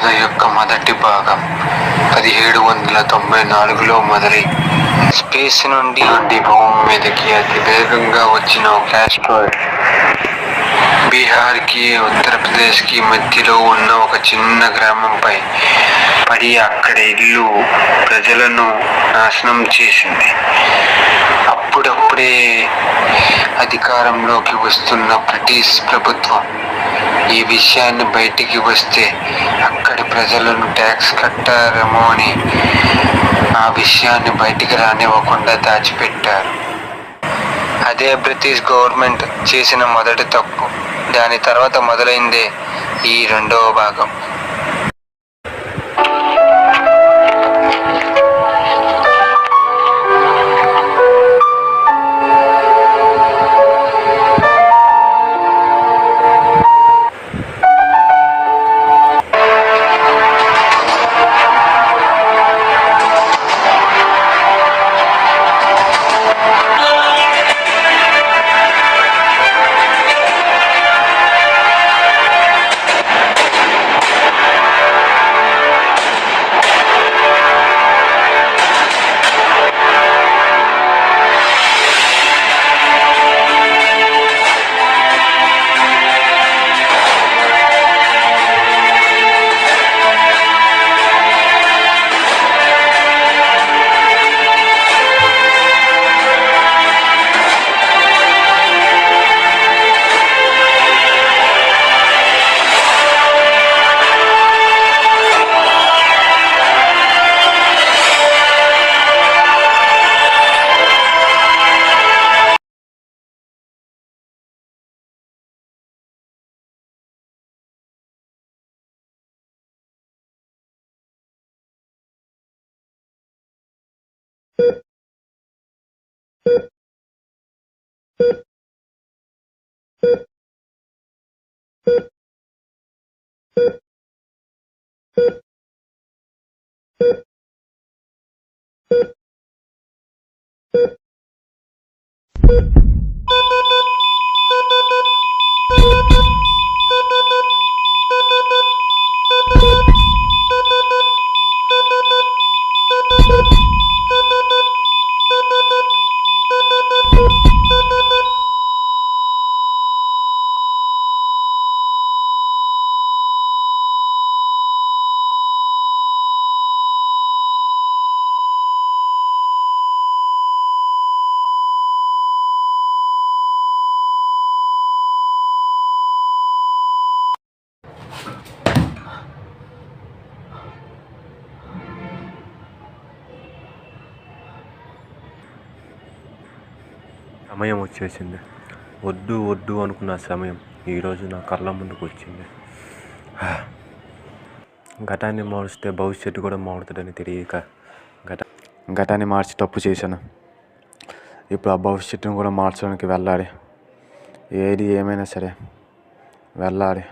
కథ యొక్క మొదటి భాగం 1794లో మొదలై స్పేస్ నుండి భూమి మీదకి అతి వేగంగా వచ్చిన ఒక ఆస్ట్రాయిడ్ బీహార్కి ఉత్తరప్రదేశ్కి మధ్యలో ఉన్న ఒక చిన్న గ్రామంపై పడి అక్కడ ఇల్లు ప్రజలను నాశనం చేసింది. అప్పుడప్పుడే అధికారంలోకి వస్తున్న బ్రిటిష్ ప్రభుత్వం ఈ విషయాన్ని బయటికి వస్తే అక్కడి ప్రజలను ట్యాక్స్ కట్టారేమో అని ఆ విషయాన్ని బయటికి రానివ్వకుండా దాచిపెట్టారు. అదే బ్రిటిష్ గవర్నమెంట్ చేసిన మొదటి తప్పు. దాని తర్వాత మొదలైందే ఈ రెండవ భాగం. సమయం వచ్చేసింది. వద్దు వద్దు అనుకున్న సమయం ఈరోజు నా కళ్ళ ముందుకు వచ్చింది. గతాన్ని మారుస్తే భవిష్యత్తు కూడా మారుతుందని తెలియక గతాన్ని మార్చి తప్పు చేశాను. ఇప్పుడు ఆ భవిష్యత్తును కూడా మార్చడానికి వెళ్ళాలి. ఏది ఏమైనా సరే వెళ్ళాలి.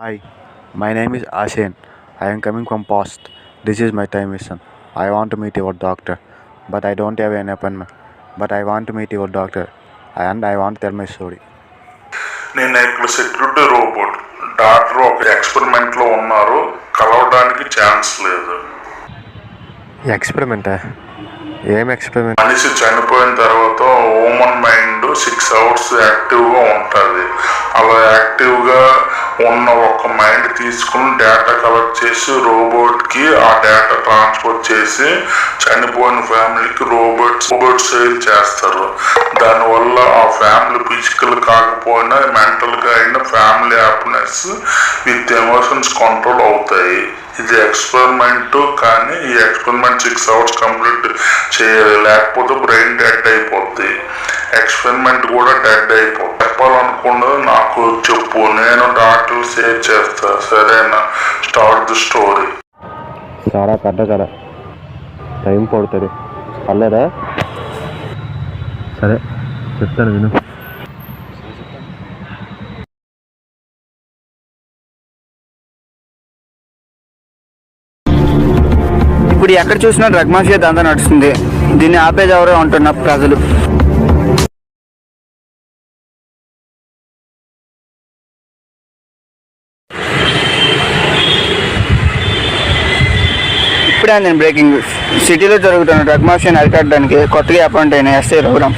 Hi, my name is Ashen. I am coming from past. This is my time mission. I want to meet your doctor, but I don't have an appointment. But I want to meet your doctor, and I want to tell my story. నేను ఇక్కడ security robot doctor ఒక ఎక్స్పెరిమెంట్లో ఉన్నారు, కలవడానికి chance లేదు. ఎక్స్పెరిమెంటా? ఏం experiment? మనిషి చనిపోయిన తర్వాత హ్యూమన్ మైండ్ 6 hours యాక్టివ్గా ఉంటుంది. అలా యాక్టివ్గా ఉన్న ఒక మైండ్ తీసుకుని డేటా కలెక్ట్ చేసి రోబోట్కి ఆ డేటా ట్రాన్స్ఫర్ చేసి చనిపోయిన ఫ్యామిలీకి రోబోట్ సేల్ చేస్తారు. దానివల్ల ఆ ఫ్యామిలీ ఫిజికల్ కాకపోయినా మెంటల్గా అయినా family happiness with emotions control అవుతాయి. ఇది ఎక్స్పెరిమెంట్, కానీ ఈ ఎక్స్పెరిమెంట్ 6 hours కంప్లీట్ చేయాలి, లేకపోతే బ్రెయిన్ డెడ్ అయిపోద్ది. ఎక్స్పెరిమెంట్ కూడా డెడ్ అయిపోద్ది. చెప్పాలనుకున్నది నాకు చెప్పు, నేను డాక్టర్ షేర్ చేస్తా. సరేనా? Start the story. చాలా పెద్ద కదా, టైం పడుతుంది. పర్లేదా? సరే చెప్తాను విను. ఇప్పుడు ఎక్కడ చూసినా డ్రగ్ మాఫియా దందా నడుస్తుంది. దీన్ని ఆపేది ఎవరో అంటున్న ప్రజలు. ఇప్పుడే నేను బ్రేకింగ్ న్యూస్. సిటీలో జరుగుతున్న డ్రగ్ మాఫియాని అరికట్టడానికి కొత్తగా అపాయింట్ అయిన ఎస్ఐ రఘురామ్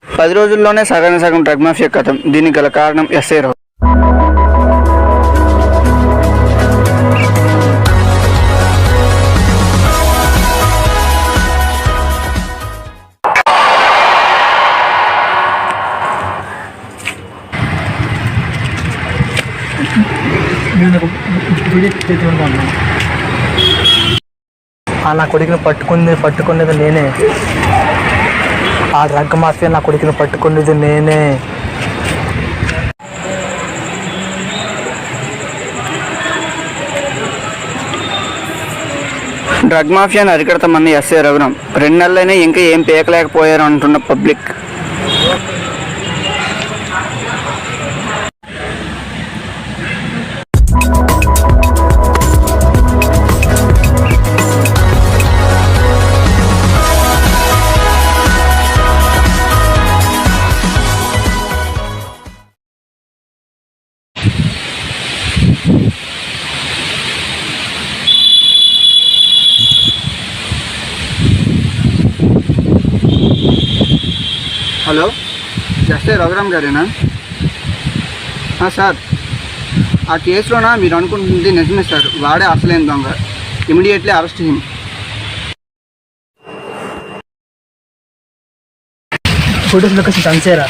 పది రోజుల్లోనే సగం డ్రగ్ మాఫియా కథం. దీనికి గల కారణం ఎస్ఐ రఘు. నా కొడుకుని పట్టుకునేది నేనే. ఆ డ్రగ్ మాఫియా నా కొడుకుని పట్టుకునేది నేనే. డ్రగ్ మాఫియాని అరికడతామన్న ఎస్ఐ రఘురామ్ 2 నెలలైనా ఇంకా ఏం పీకలేకపోయారు అంటున్న పబ్లిక్. హలో, ఎస్ఐ రఘురామ్ గారేనా? సార్, ఆ కేసులోనా మీరు అనుకుంటుంది నిజమే సార్. వాడే అసలేం దొంగ. Immediately arrest him. Photos location పంచారా?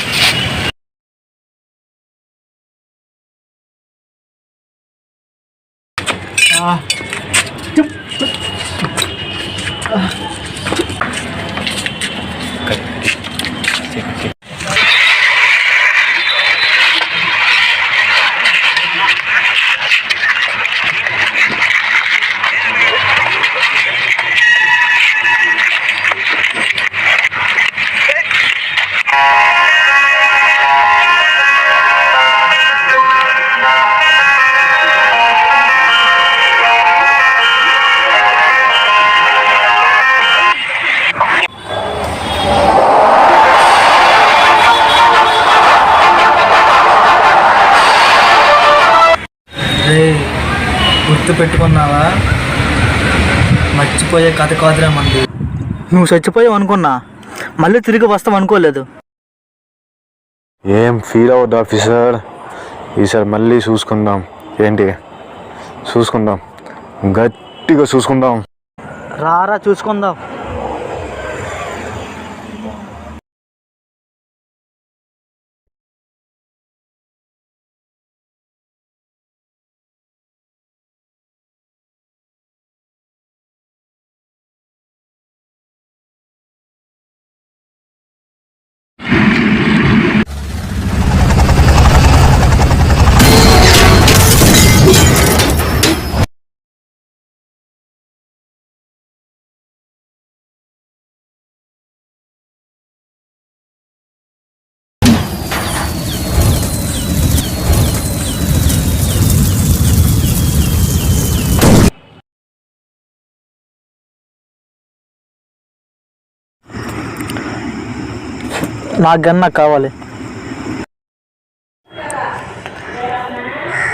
గుర్తు పెట్టుకున్నావా? మర్చిపోయే కథ కాదురా మంది. నువ్వు చచ్చిపోయావు అనుకున్నా, మళ్ళీ తిరిగి వస్తావు అనుకోలేదు. ఏం ఫీల్ అవ్వద్దు ఆఫీసర్, ఈసారి మళ్ళీ చూసుకుందాం. ఏంటి చూసుకుందాం, గట్టిగా చూసుకుందాం. రారా చూసుకుందాం. నాకు కావాలి.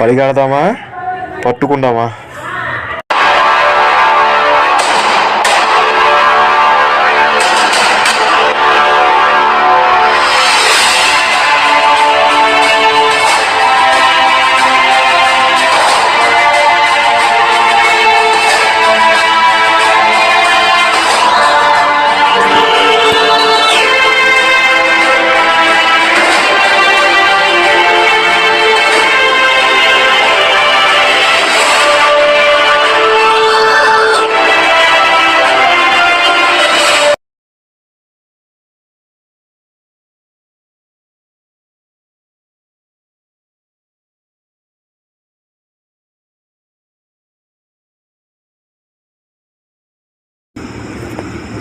పరిగెడదామా పట్టుకుందామా?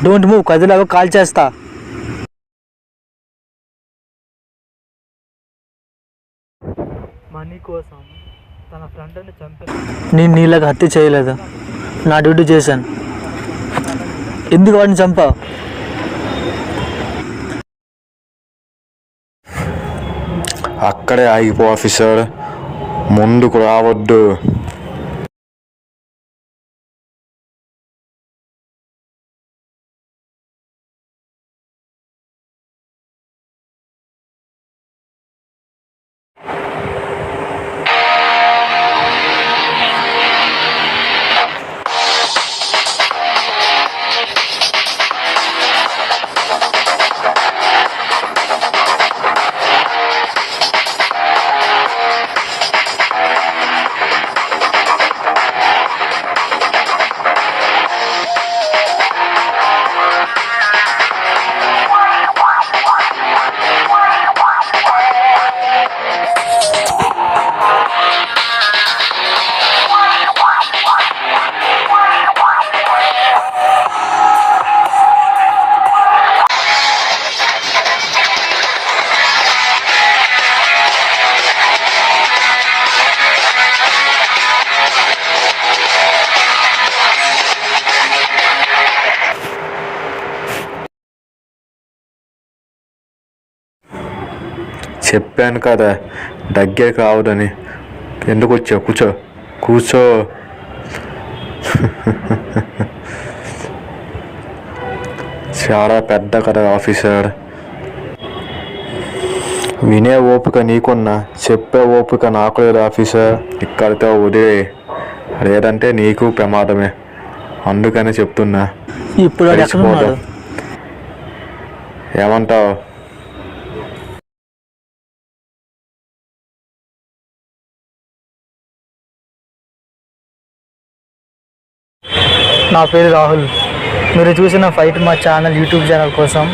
డోంట్ మూవ్, కదిలాగా కాల్ చేస్తా. మనీ కోసం తన ఫ్రెండ్ని చంపి నేను నీలాగా హత్య చేయలేదు. నా డ్యూటీ చేశాను. ఎందుకు వాడిని చంపా? అక్కడే ఆగిపో ఆఫీసర్, ముందుకు రావద్దు. చెప్పాను కదా దగ్గరికి రావద్దని. ఎందుకు వచ్చావు? కూర్చో కూర్చో. చాలా పెద్ద కదా ఆఫీసర్. వినే ఓపిక నీకున్నా, చెప్పే ఓపిక నాకు లేదు ఆఫీసర్. ఇక్కడితో వదిలే, లేదంటే నీకు ప్రమాదమే. అందుకని చెప్తున్నా. ఇప్పుడు ఏమంటావు? నా పేరు రాహుల్. మీరు చూసిన ఫైట్ మా ఛానల్ యూట్యూబ్ ఛానల్ కోసం.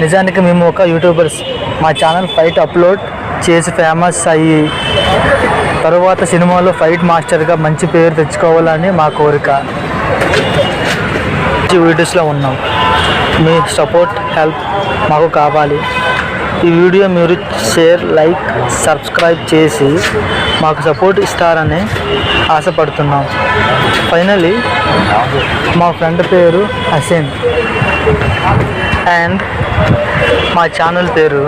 నిజానికి మేము ఒక యూట్యూబర్స్. మా ఛానల్ ఫైట్ అప్లోడ్ చేసి ఫేమస్ అయ్యి తరువాత సినిమాలో ఫైట్ మాస్టర్గా మంచి పేరు తెచ్చుకోవాలని మా కోరిక. వీడియోస్లో ఉన్నాం. మీ సపోర్ట్, హెల్ప్ మాకు కావాలి. ఈ వీడియో మీరు షేర్, లైక్, సబ్స్క్రైబ్ చేసి మాకు సపోర్ట్ ఇస్తారని ఆశపడుతున్నాం. ఫైనలీ మా ఫ్రెండ్ పేరు హసీన్ అండ్ మా ఛానల్ పేరు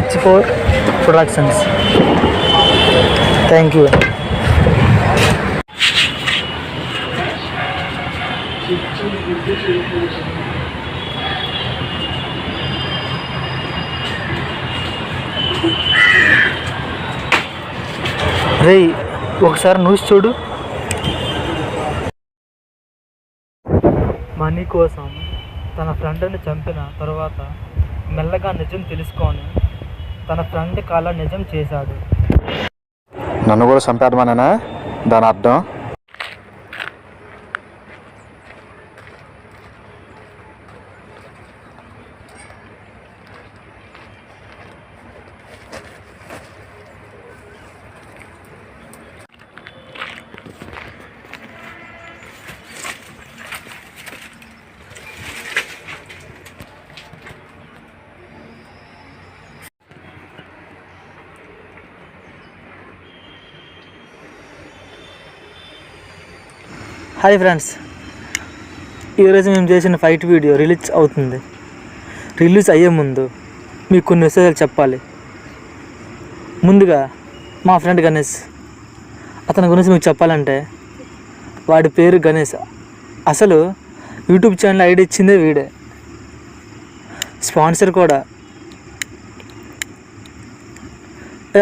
H4 ప్రొడక్షన్స్. Thank you. రే, ఒకసారి న్యూస్ చూడు. మనీ కోసం తన ఫ్రెండ్ని చంపిన తర్వాత మెల్లగా నిజం తెలుసుకొని తన ఫ్రెండ్ కాల నిజం చేశాడు. నన్ను కూడా చంపేద్దామనేనా దాని అర్థం? హాయ్ ఫ్రెండ్స్, ఈరోజు మేము చేసిన ఫైట్ వీడియో రిలీజ్ అవుతుంది. రిలీజ్ అయ్యే ముందు మీకు కొన్ని విషయాలు చెప్పాలి. ముందుగా మా ఫ్రెండ్ గణేష్, అతని గురించి మీకు చెప్పాలంటే వాడి పేరు గణేష్. అసలు యూట్యూబ్ ఛానల్ ఐడి ఇచ్చిందే వీడే, స్పాన్సర్ కూడా.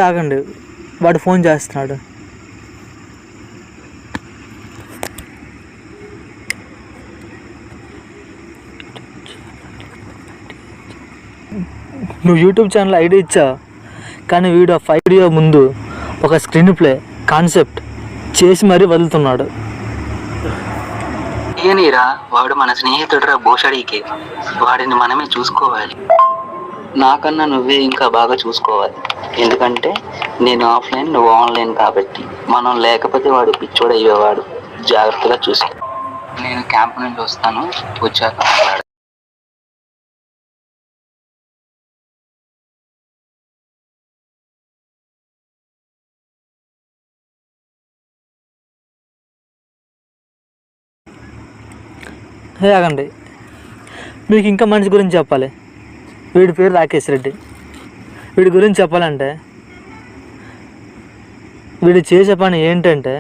ఆగండి, వాడు ఫోన్ చేస్తున్నాడు. నువ్వు యూట్యూబ్ ఛానల్ ఐడి ఇచ్చావు, కానీ వీడు ఆ వీడియో ముందు ఒక స్క్రీన్ ప్లే కాన్సెప్ట్ చేసి మరీ వదులుతున్నాడు. ఏనీరా, వాడు మన స్నేహితుడురా భోషడికి. వాడిని మనమే చూసుకోవాలి. నాకన్నా నువ్వే ఇంకా బాగా చూసుకోవాలి. ఎందుకంటే నేను ఆఫ్లైన్, నువ్వు ఆన్లైన్ కాబట్టి. మనం లేకపోతే వాడు పిచ్చోడు అయ్యేవాడు. జాగ్రత్తగా చూసుకో. నేను క్యాంప్ నుంచి వస్తాను, వచ్చాక మాట్లాడు. ఆగండి, మీకు ఇంకా మనిషి గురించి చెప్పాలి. వీడి పేరు రాకేష్ రెడ్డి. వీడి గురించి చెప్పాలంటే వీడు చేసే పని ఏంటంటే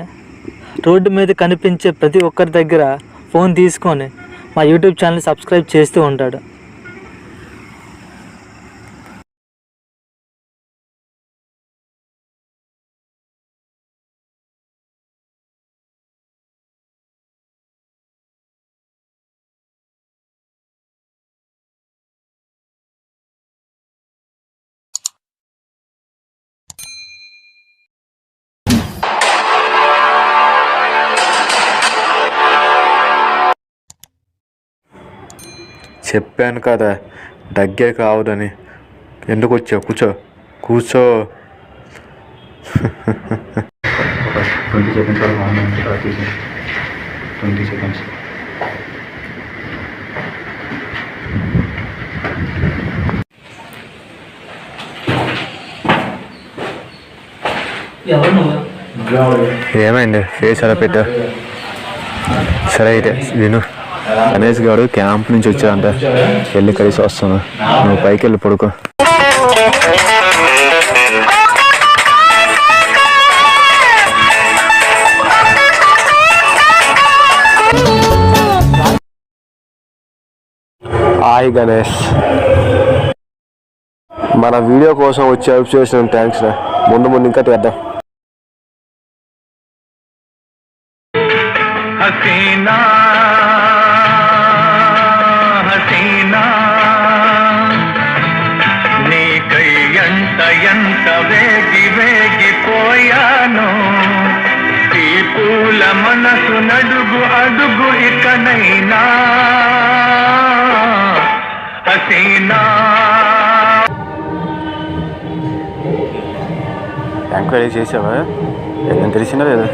రోడ్డు మీద కనిపించే ప్రతి ఒక్కరి దగ్గర ఫోన్ తీసుకొని మా యూట్యూబ్ ఛానల్ సబ్స్క్రైబ్ చేస్తూ ఉంటాడు. చెప్పాను కదా దగ్గరికి రావద్దని. ఎందుకు వచ్చావు? కూర్చో కూర్చో. 20 seconds or 1 minute or 20 seconds. ఏమైంది? ఫేస్ అలా పెట్టా. సరే అయితే విను, గణేష్ గారు క్యాంప్ నుంచి వచ్చాడంట, వెళ్ళి కలిసి వస్తాను. నువ్వు పైకి వెళ్ళి పడుకో. హాయ్ గణేష్, మన వీడియో కోసం వచ్చి హెల్ప్ చేసిన థ్యాంక్స్ రా. ముందు ముందు ఇంకా చేద్దాం. హసీనా హసీనా నీకై ఎంత వేగిపోయాను. ఈ పూల మనసు నడుగు అడుగు ఇకనైనా. హసీనా ఎంక్వైరీ చేసావా? ఏం తెలిసిందా లేదా?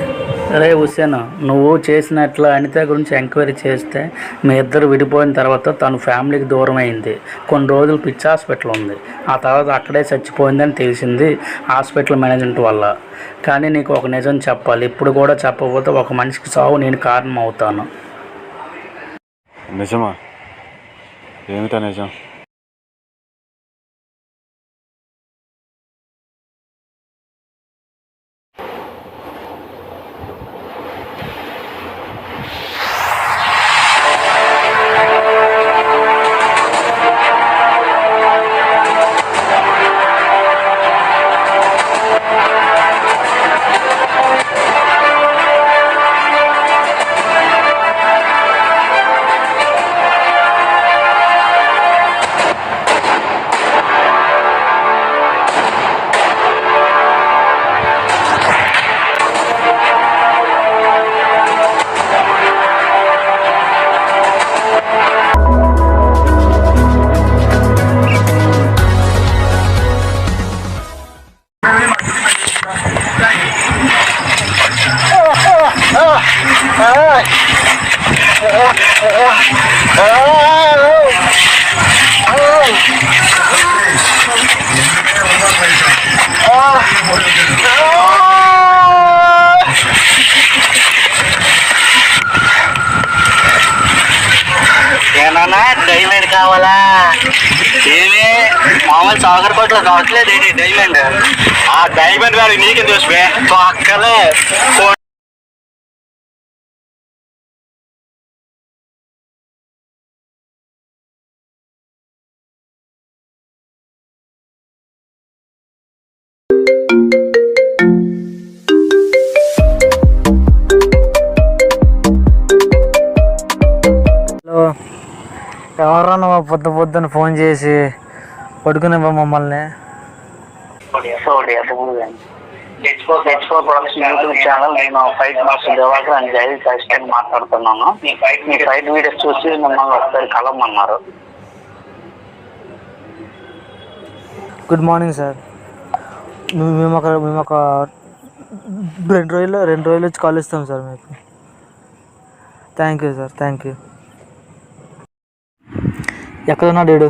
అరే హుస్సేన్, నువ్వు చేసినట్లు అనిత గురించి ఎంక్వైరీ చేస్తే మీ ఇద్దరు విడిపోయిన తర్వాత తను ఫ్యామిలీకి దూరం అయింది. కొన్ని రోజులు పిచ్చి హాస్పిటల్ ఉంది. ఆ తర్వాత అక్కడే చచ్చిపోయిందని తెలిసింది హాస్పిటల్ మేనేజ్మెంట్ వల్ల. కానీ నీకు ఒక నిజం చెప్పాలి. ఇప్పుడు కూడా చెప్పకపోతే ఒక మనిషికి సావు నేను కారణం అవుతాను. నిజమా? ఏమిటా నిజం? ఏమన్నా డైమండ్ కావాలా? ఏమి మామూలు కావట్లేదు డైమండ్. ఆ డైమండ్ గారు నీకేం తెలుసు పక్కనే హలో, ఎవరన్నా పొద్దున ఫోన్ చేసి పడుకునేవా మమ్మల్ని? Production YouTube channel. నేను ఫైట్ మాస్టర్ దివాకర్ అని జై ఖచ్చితంగా మాట్లాడుతున్నాను. మీ ఫైట్ వీడియోస్ చూసి మిమ్మల్ని ఒకసారి కలవమన్నారు. Good morning sir. మేము ఒక 2 రోజులు వచ్చి కాల్ ఇస్తాం సార్ మీకు. Thank you sir, thank you. ఎక్కడున్నాడు వీడు?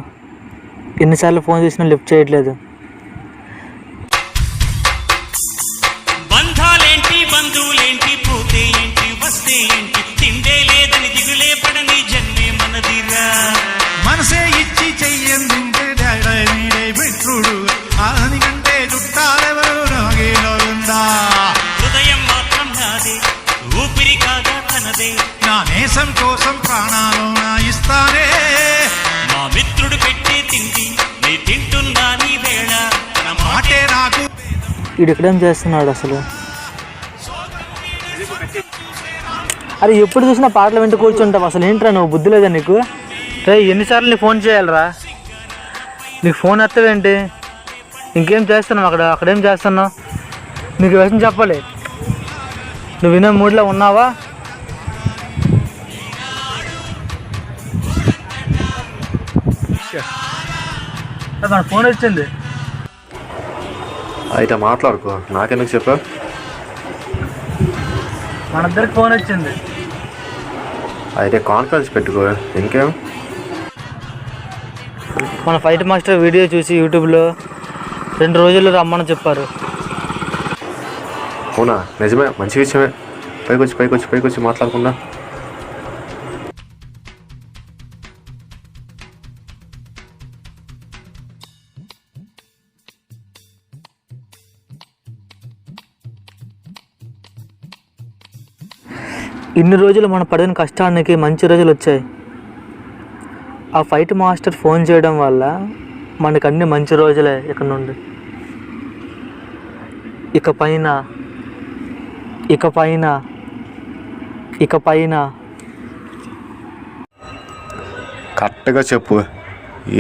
ఎన్నిసార్లు ఫోన్ చేసినా లిఫ్ట్ చేయట్లేదు. బంధాలేంటి బంధువులేంటి పోతే ఏంటి వస్తే ఏంటి తిండే లేదని దిగులే పడని జన్మే మనదిరా. మనసే ఇచ్చి చెయ్యందింటే వీడే మిత్రుడు ఆనికంటే చుట్టాలెవరు నాగేలో ఉందా. హృదయం మాత్రం నాదే, ఊపిరి కాదా తనదే. నా నేసం కోసం ప్రాణాలు నా ఇస్తానే. నా మిత్రుడు పెట్టే తిండి నీ తింటున్నా నీ వేళ. తన మాటే నాకు. వీడు ఇక్కడేం చేస్తున్నాడు అసలు? అరే ఎప్పుడు చూసినా పాటలు వింటూ కూర్చుంటావు. అసలు ఏంట్రా నువ్వు, బుద్ధి లేదా నీకు? రే ఎన్నిసార్లు నీకు ఫోన్ చేయాలరా? నీకు ఫోన్ ఎత్తవేంటి? ఇంకేం చేస్తున్నావు అక్కడేం చేస్తున్నావు? నీకు విషయం చెప్పాలి. నువ్వు వినే మూడ్లో ఉన్నావా? మన ఫోన్ వచ్చింది. అయితే మాట్లాడుకో, నాకెందుకు చెప్పా? మనిద్దరికి ఫోన్ వచ్చింది. అయితే కాన్ఫరెన్స్ పెట్టుకో, ఇంకేం. మన ఫైట్ మాస్టర్ వీడియో చూసి యూట్యూబ్లో 2 రోజులు రమ్మని చెప్పారు. అవునా? నిజమే, మంచి విషయమే. పైకొచ్చి మాట్లాడకుండా. ఇన్ని రోజులు మనం పడిన కష్టానికి మంచి రోజులు వచ్చాయి. ఆ ఫైట్ మాస్టర్ ఫోన్ చేయడం వల్ల మనకు అన్ని మంచి రోజులే. ఇక్కడ నుండి ఇకపైన కరెక్ట్గా చెప్పు,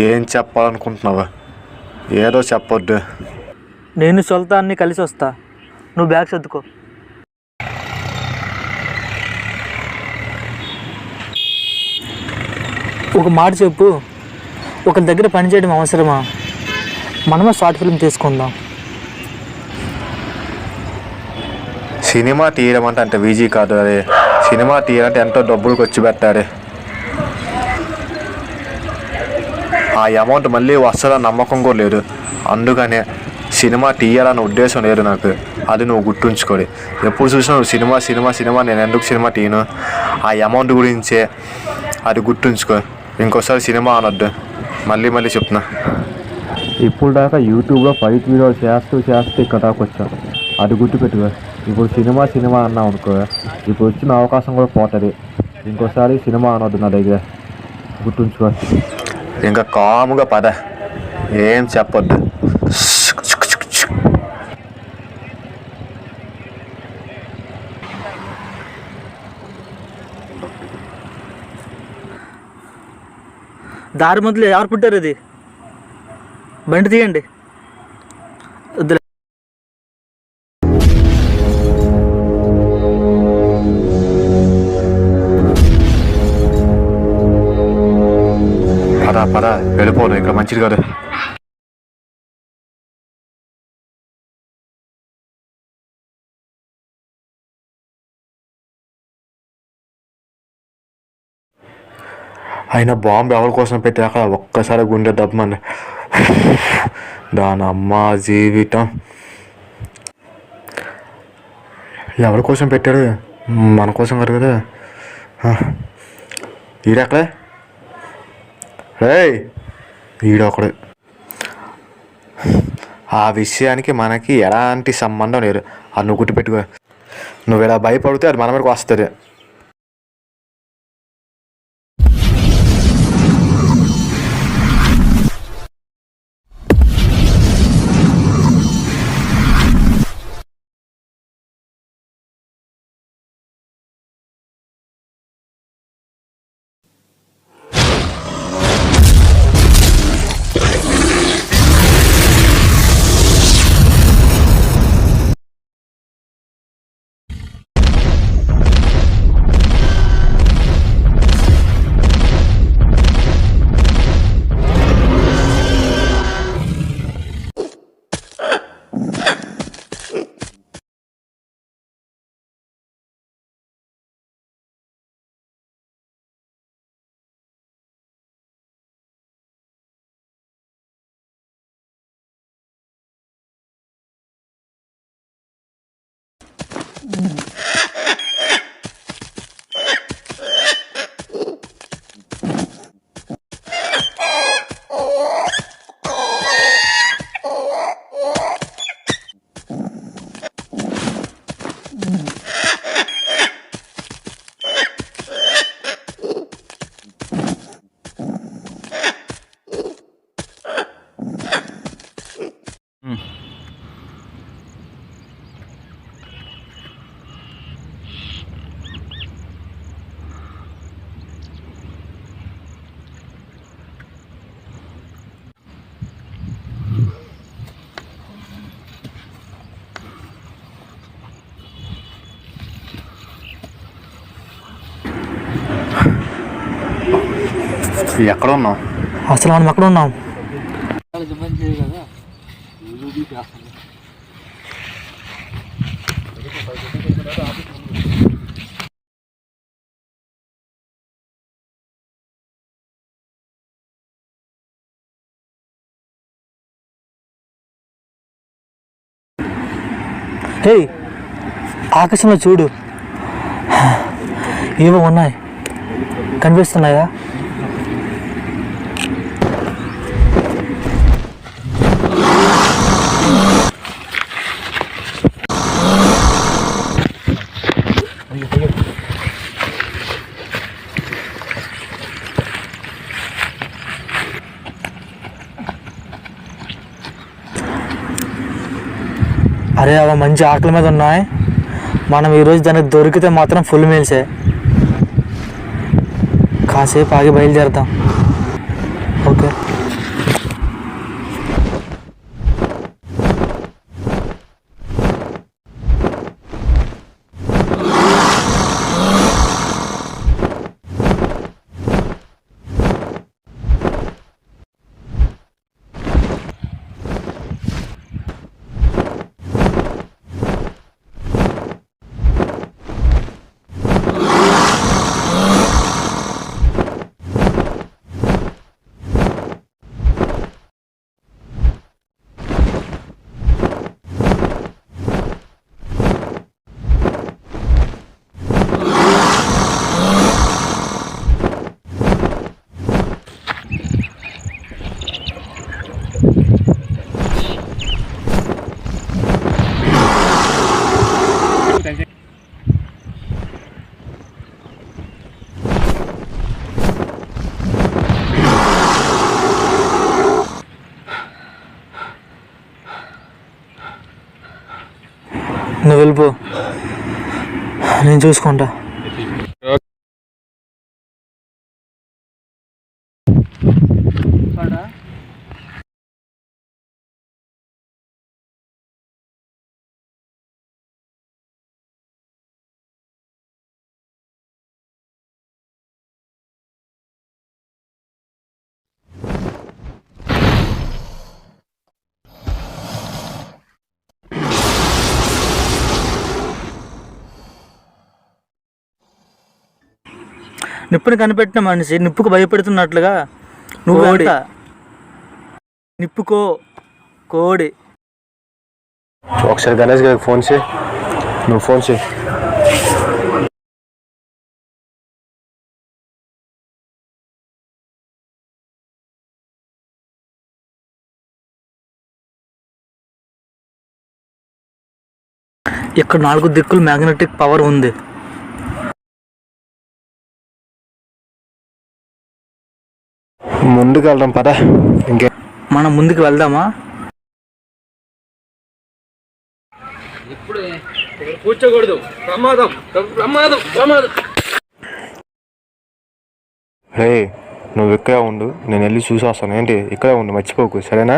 ఏం చెప్పాలనుకుంటున్నావా? ఏదో చెప్పొద్దు. నేను సుల్తాన్ని కలిసి వస్తా, నువ్వు బ్యాగ్ సర్దుకో. ఒక మాట చెప్పు, ఒకరి దగ్గర పనిచేయడం అవసరమా? మనమే షార్ట్ ఫిల్మ్ తీసుకుందాం. సినిమా తీయడం అంటే అంత ఈజీ కాదు. అదే సినిమా తీయాలంటే ఎంతో డబ్బులు ఖర్చు పెట్టాలి. ఆ అమౌంట్ మళ్ళీ వస్తుందని నమ్మకం కూడా లేదు. అందుకనే సినిమా తీయాలన్న ఉద్దేశం లేదు నాకు. అది నువ్వు గుర్తుంచుకోడి. ఎప్పుడు చూసినా నువ్వు సినిమా నేను ఎందుకు సినిమా తీయను? ఆ అమౌంట్ గురించే, అది గుర్తుంచుకో. ఇంకోసారి సినిమా అనొద్దు. మళ్ళీ చెప్తున్నా. ఇప్పుడు దాకా యూట్యూబ్లో ఫైట్ వీడియోలు చేస్తూ ఇక్కడ దాకా వచ్చాను. అది గుర్తుపెట్టుకో. ఇప్పుడు సినిమా అన్నావు అనుకో, ఇప్పుడు వచ్చిన అవకాశం కూడా పోతుంది. ఇంకోసారి సినిమా అనొద్దు నా దగ్గర, గుర్తుంచుకో. ఇంకా కాముగా పద, ఏం చెప్పొద్దు. దారి మొదలు ఎవరు పుట్టారు? ఇది బండి తీయండి. వద్దులే. పద వెళ్ళిపోను, ఇంకా మంచిది కాదు. అయినా బాంబు ఎవరి కోసం పెట్టాక ఒక్కసారి గుండె దబ్బమని. దాని అమ్మ జీవితం. ఎవరి కోసం పెట్టాడు? మన కోసం కాదు కదా. ఈడెక్కడే? ఈడొక్కడే. ఆ విషయానికి మనకి ఎలాంటి సంబంధం లేదు. అది నువ్వు గుర్తుపెట్టుకో. నువ్వు ఇలా భయపడితే అది మన వరకు వస్తుంది. ఎక్కడ ఉన్నావు? అసలు మనం ఎక్కడ ఉన్నాం? హే, ఆకాశంలో చూడు, ఏవో ఉన్నాయి, కనిపిస్తున్నాయా? అరే, అవి మంచి ఆకలి మీద ఉన్నాయి. మనం ఈరోజు దానికి దొరికితే మాత్రం ఫుల్ మీల్సే. కాసేపు ఆగి బయలుదేరుతాం. ఓకే. నువ్వు వెళ్ళిపో, నేను చూసుకుంటా. నిప్పుని కనిపెట్టిన మనిషి నిప్పుకు భయపెడుతున్నట్లుగా నువ్వు నిప్పుకో కోడి. ఒకసారి గణేష్ గారికి ఫోన్ చేయి. నువ్వు ఫోన్ చేయి. ఇక్కడ 4 దిక్కులు మ్యాగ్నెటిక్ పవర్ ఉంది. ముందుకు వెళ్దాం పద. ఇంకే మనం ముందుకు వెళ్దామా? కూర్చోకూడదు, ప్రమాదం ప్రమాదం ప్రమాదం. రే నువ్వు ఇక్కడే ఉండు, నేను వెళ్ళి చూసి వస్తాను. ఏంటి ఇక్కడే ఉండు, మర్చిపోకు, సరేనా?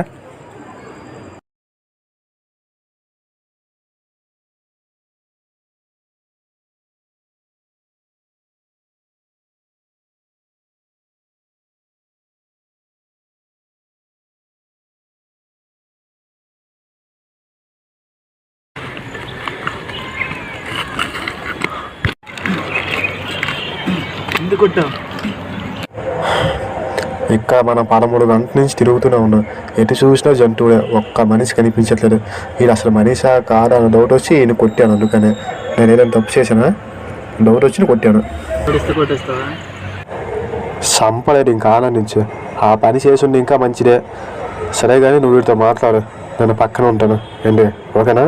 ఇక్కడ మనం 13 గంటల నుంచి తిరుగుతూనే ఉన్నాం. ఎటు చూసినా జంతువులే, ఒక్క మనిషి కనిపించట్లేదు. ఇది అసలు మనిషా కాదా అని డౌట్ వచ్చి ఈయన కొట్టాను. అందుకనే నేను ఏదైనా తప్పు చేశానా డౌట్ వచ్చి కొట్టాను. సంపలేదు, ఇంకా ఆనందించు. ఆ పని చేసిండి ఇంకా మంచిదే. సరే కానీ నువ్వు వీటితో మాట్లాడు, నేను పక్కన ఉంటాను. ఏంటి ఓకేనా?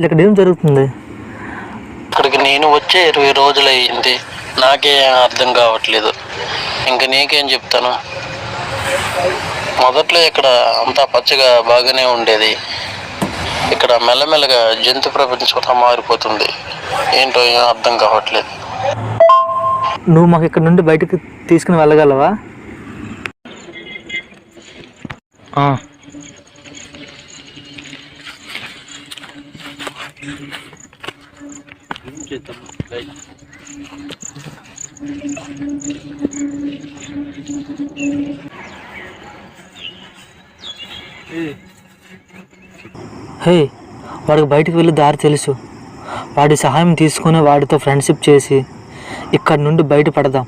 ఇక్కడ ఏం జరుగుతుంది? ఇక్కడికి నేను వచ్చే 20 రోజులు అయ్యింది. నాకే అర్థం కావట్లేదు. ఇంక నీకేం చెప్తాను. మొదట్లో ఇక్కడ అంతా పచ్చగా బాగానే ఉండేది. ఇక్కడ మెల్లమెల్లగా జంతు ప్రపంచంలా మారిపోతుంది. ఏంటో ఏం అర్థం కావట్లేదు. నువ్వు మాకు ఇక్కడ నుండి బయటకు తీసుకుని వెళ్ళగలవా? హే, వాడికి బయటకు వెళ్ళి దారి తెలుసు. వాడి సహాయం తీసుకుని వాడితో ఫ్రెండ్షిప్ చేసి ఇక్కడ నుండి బయటపడదాం.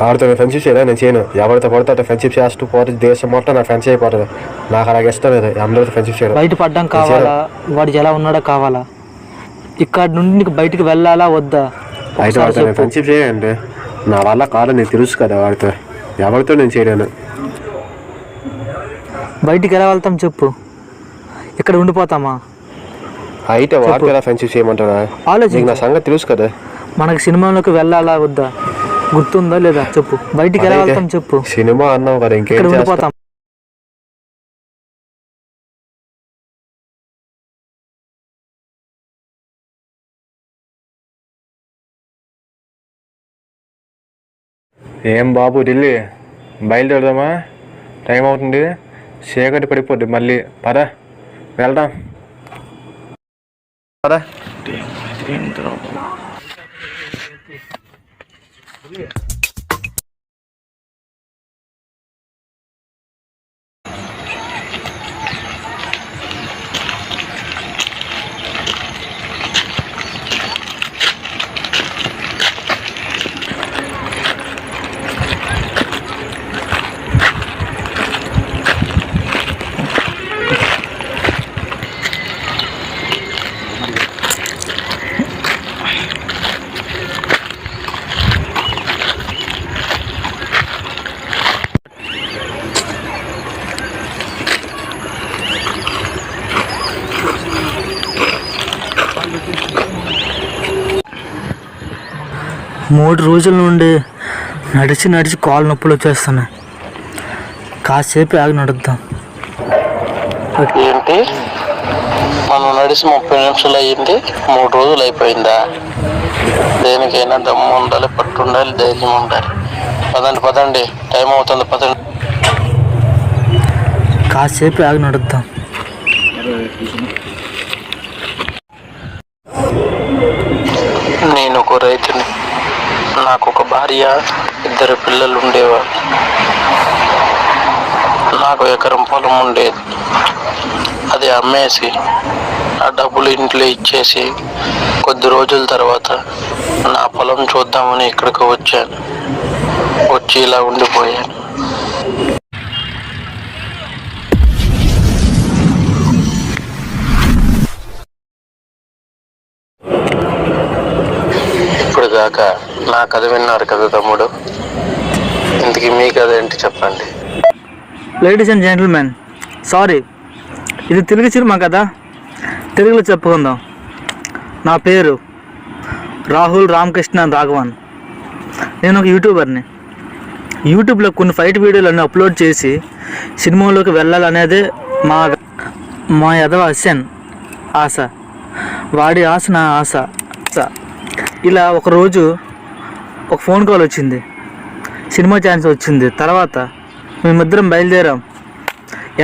వాడితో ఫ్రెండ్షిప్ చేయలే, నేను చేయను. ఎవరితో పడితే ఫ్రెండ్షిప్ చేస్తూ పోతే దేశం మొత్తం నా ఫ్రెండ్స్ అయిపోతుంది. నాకు అలాగే ఇష్టం లేదు అందరితో ఫ్రెండ్షిప్ చేయడం. బయటపడడం కావాలా? వాడు ఎలా ఉన్నాడో కావాలా? ఇక్కడ నుండి నీకు బయటకు వెళ్ళాలా వద్దా? అయితే వాడితో నేను ఫ్రెండ్షిప్ చేయండి. నా వల్ల కాదు, నీకు తెలుసు కదా. వాడితో ఎవరితో నేను చేయలేను. బయటికి ఎలా వెళ్తాం చెప్పు? ఇక్కడ ఉండిపోతామా? అయితే వాడితో ఎలా ఫ్రెండ్షిప్ చేయమంటారా? నీకు నా సంగతి తెలుసు కదా. మనకి సినిమాలోకి వెళ్ళాలా వద్దా? గుర్తుందా లేదా చెప్పు? బయటికి ఎలా వెళ్తాం చెప్పు? సినిమా అన్నావు కదా, ఇంకేం ఉండిపోతాం. ఏం బాబు ఢిల్లీ బయలుదేరదామా? టైం అవుతుంది, చీకటి పడిపోద్ది మళ్ళీ. పదా వెళ్దాం, పదా. మూడు రోజుల నుండి నడిచి నడిచి కాళ్ళు నొప్పులు వచ్చేస్తున్నాయి. కాసేపు ఆగి నడుద్దాం. ఏంటి, మనం నడిచి 30 నిమిషాలు అయ్యింది, 3 రోజులు అయిపోయిందా? దేనికైనా దమ్ము ఉండాలి, పట్టు ఉండాలి, ధైర్యం ఉండాలి. పదండి పదండి, టైం అవుతుంది, పదండి. కాసేపు ఆగి నడుద్దాం. నేను ఒక రైతుని. నాకు ఒక భార్య, 2 పిల్లలు ఉండేవారు. నాకు ఎకరం పొలం ఉండేది. అది అమ్మేసి ఆ డబ్బులు ఇంట్లో ఇచ్చేసి కొద్ది రోజుల తర్వాత నా పొలం చూద్దామని ఇక్కడికి వచ్చాను. వచ్చి ఇలా ఉండిపోయాను. ఇప్పుడు దాకా నా కథ విన్నారు కదా తమ్ముడు. ఇంతకీ మీ కథ ఏంటి చెప్పండి. లేడీస్ అండ్ జెంటిల్మెన్, సారీ, ఇది తెలుగు సినిమా కదా, తెలుగులో చెప్పుకుందాం. నా పేరు రాహుల్ రామకృష్ణ రాఘవన్. నేను ఒక యూట్యూబర్ని. యూట్యూబ్లో కొన్ని ఫైట్ వీడియోలన్నీ అప్లోడ్ చేసి సినిమాలోకి వెళ్ళాలనేదే మా యదవ హసన్ ఆశ. వాడి ఆశ నా ఆశ. ఇలా ఒకరోజు ఒక ఫోన్ కాల్ వచ్చింది, సినిమా ఛాన్స్ వచ్చింది. తర్వాత మేమిద్దరం బయలుదేరాం.